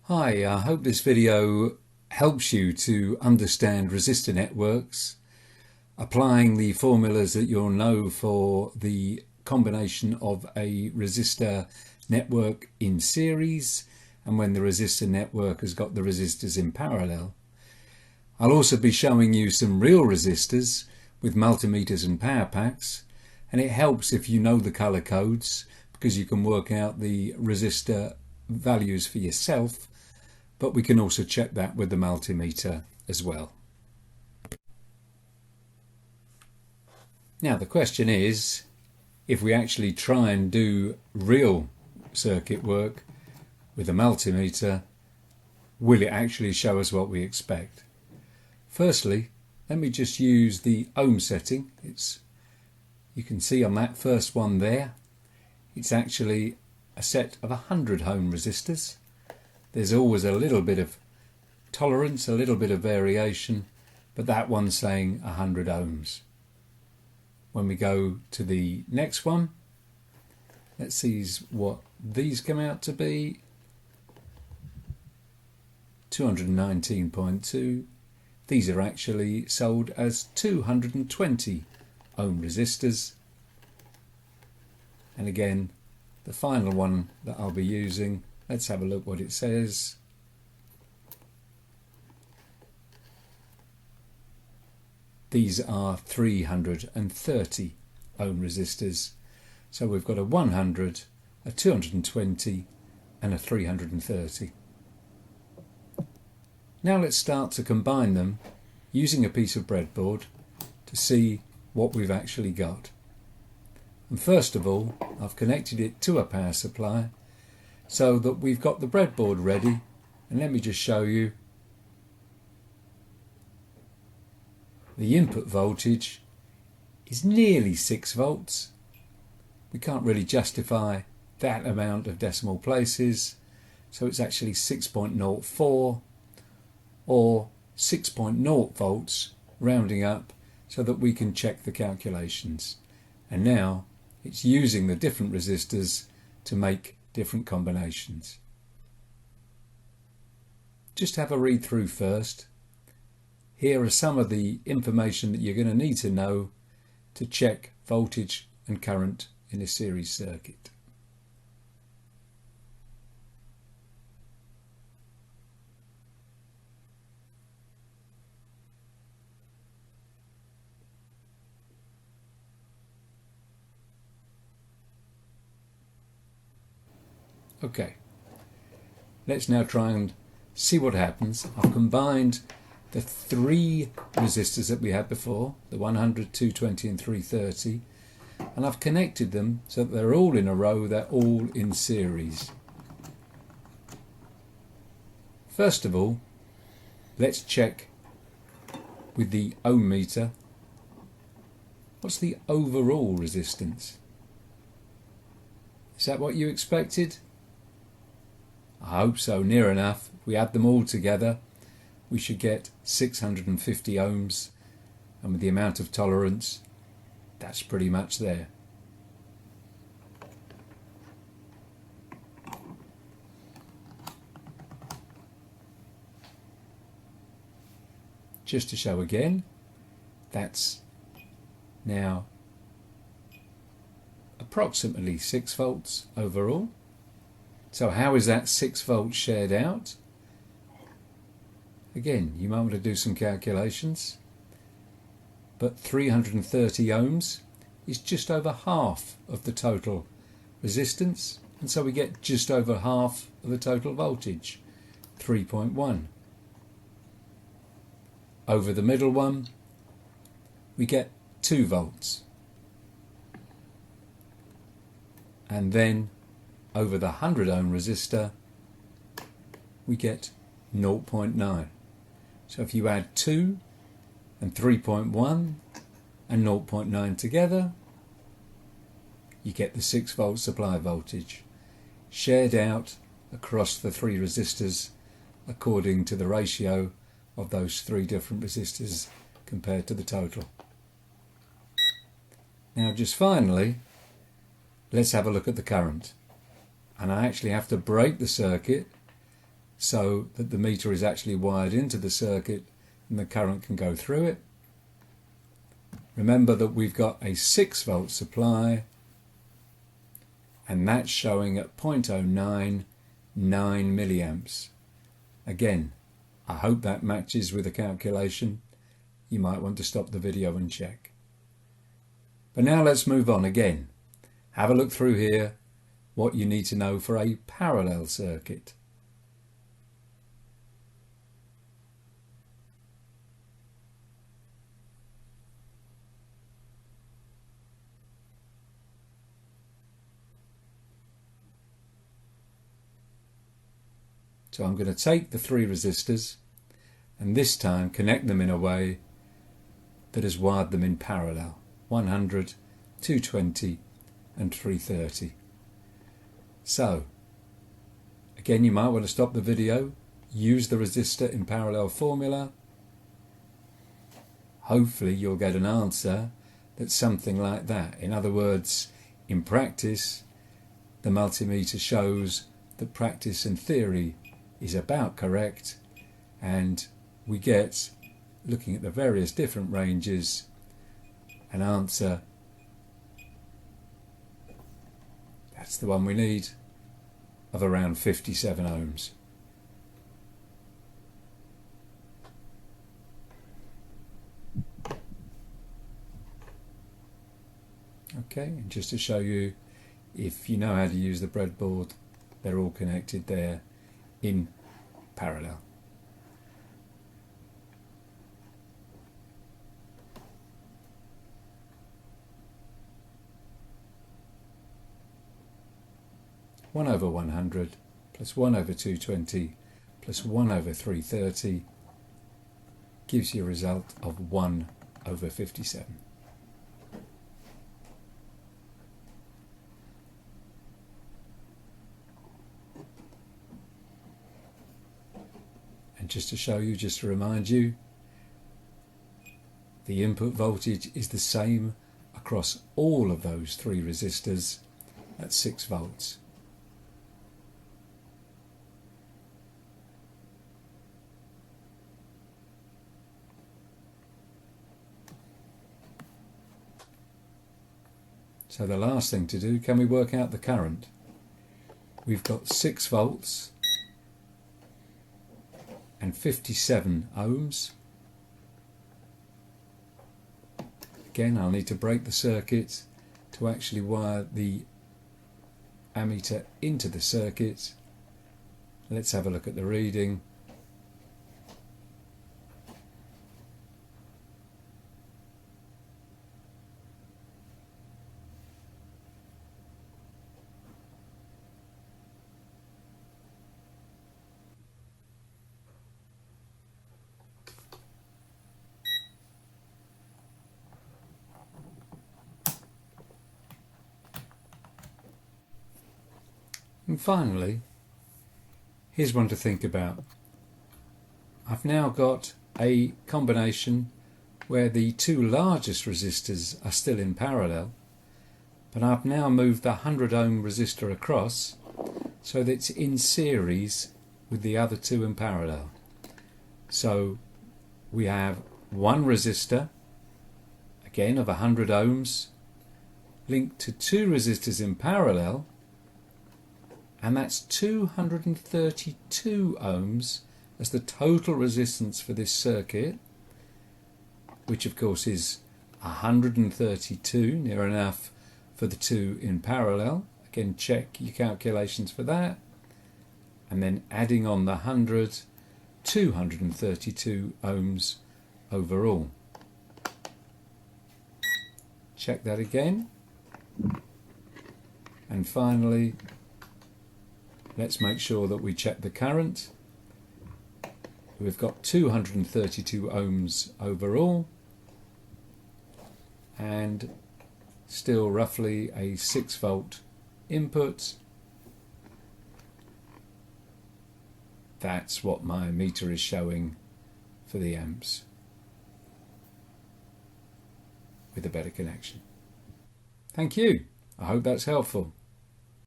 Hi, I hope this video helps you to understand resistor networks, applying the formulas that you'll know for the combination of a resistor network in series and when the resistor network has got the resistors in parallel. I'll also be showing you some real resistors with multimeters and power packs, and it helps if you know the color codes because you can work out the resistor values for yourself. But we can also check that with the multimeter as well. Now the question is, if we actually try and do real circuit work with a multimeter, will it actually show us what we expect? Firstly, let me just use the ohm setting. You can see on that first one there, it's actually a set of 100 ohm resistors. There's always a little bit of tolerance, a little bit of variation, but that one's saying 100 ohms. When we go to the next one, let's see what these come out to be. 219.2. These are actually sold as 220 ohm resistors. And again, the final one that I'll be using, let's have a look what it says. These are 330 ohm resistors. So we've got a 100, a 220 and a 330. Now let's start to combine them using a piece of breadboard to see what we've actually got. And first of all, I've connected it to a power supply so that we've got the breadboard ready, and let me just show you. The input voltage is nearly 6 volts. We can't really justify that amount of decimal places, so it's actually 6.04 or 6.0 volts, rounding up so that we can check the calculations. And now it's using the different resistors to make different combinations. Just have a read through first. Here are some of the information that you're going to need to know to check voltage and current in a series circuit. Okay, let's now try and see what happens. I've combined the 3 resistors that we had before, the 100, 220 and 330, and I've connected them so that they're all in a row, they're all in series. First of all, let's check with the ohm meter. What's the overall resistance? Is that what you expected? I hope so, near enough. If we add them all together, we should get 650 ohms, and with the amount of tolerance, that's pretty much there. Just to show again, that's now approximately 6 volts overall. So how is that 6 volts shared out? Again, you might want to do some calculations, but 330 ohms is just over half of the total resistance, and so we get just over half of the total voltage, 3.1. Over the middle one, we get 2 volts. And then over the 100 ohm resistor, we get 0.9. So if you add 2 and 3.1 and 0.9 together, you get the 6 volt supply voltage shared out across the 3 resistors according to the ratio of those 3 different resistors compared to the total. Now just finally, let's have a look at the current. And I actually have to break the circuit so that the meter is actually wired into the circuit and the current can go through it. Remember that we've got a 6 volt supply and that's showing at 0.099 milliamps. Again, I hope that matches with the calculation. You might want to stop the video and check. But now let's move on again. Have a look through here what you need to know for a parallel circuit. So I'm going to take the 3 resistors and this time connect them in a way that has wired them in parallel. 100, 220 and 330. So again, you might want to stop the video, use the resistor in parallel formula. Hopefully you'll get an answer that's something like that. In other words, in practice, the multimeter shows that practice and theory is about correct, and we get, looking at the various different ranges, an answer that's the one we need, of around 57 ohms. Okay, and just to show you, if you know how to use the breadboard, they're all connected there in parallel. One over 100 plus 1 over 220 plus 1 over 330 gives you a result of 1 over 57. And just to show you, just to remind you, the input voltage is the same across all of those 3 resistors at 6 volts. So the last thing to do, can we work out the current? We've got 6 volts and 57 ohms. Again, I'll need to break the circuit to actually wire the ammeter into the circuit. Let's have a look at the reading. And finally, here's one to think about. I've now got a combination where the 2 largest resistors are still in parallel, but I've now moved the 100 ohm resistor across so that it's in series with the other 2 in parallel. So we have one resistor, again of 100 ohms, linked to 2 resistors in parallel, and that's 232 ohms as the total resistance for this circuit, which of course is 132, near enough for the 2 in parallel. Again, check your calculations for that. And then adding on the 100, 232 ohms overall. Check that again. And finally, let's make sure that we check the current. We've got 232 ohms overall, and still roughly a 6 volt input. That's what my meter is showing for the amps with a better connection. Thank you. I hope that's helpful.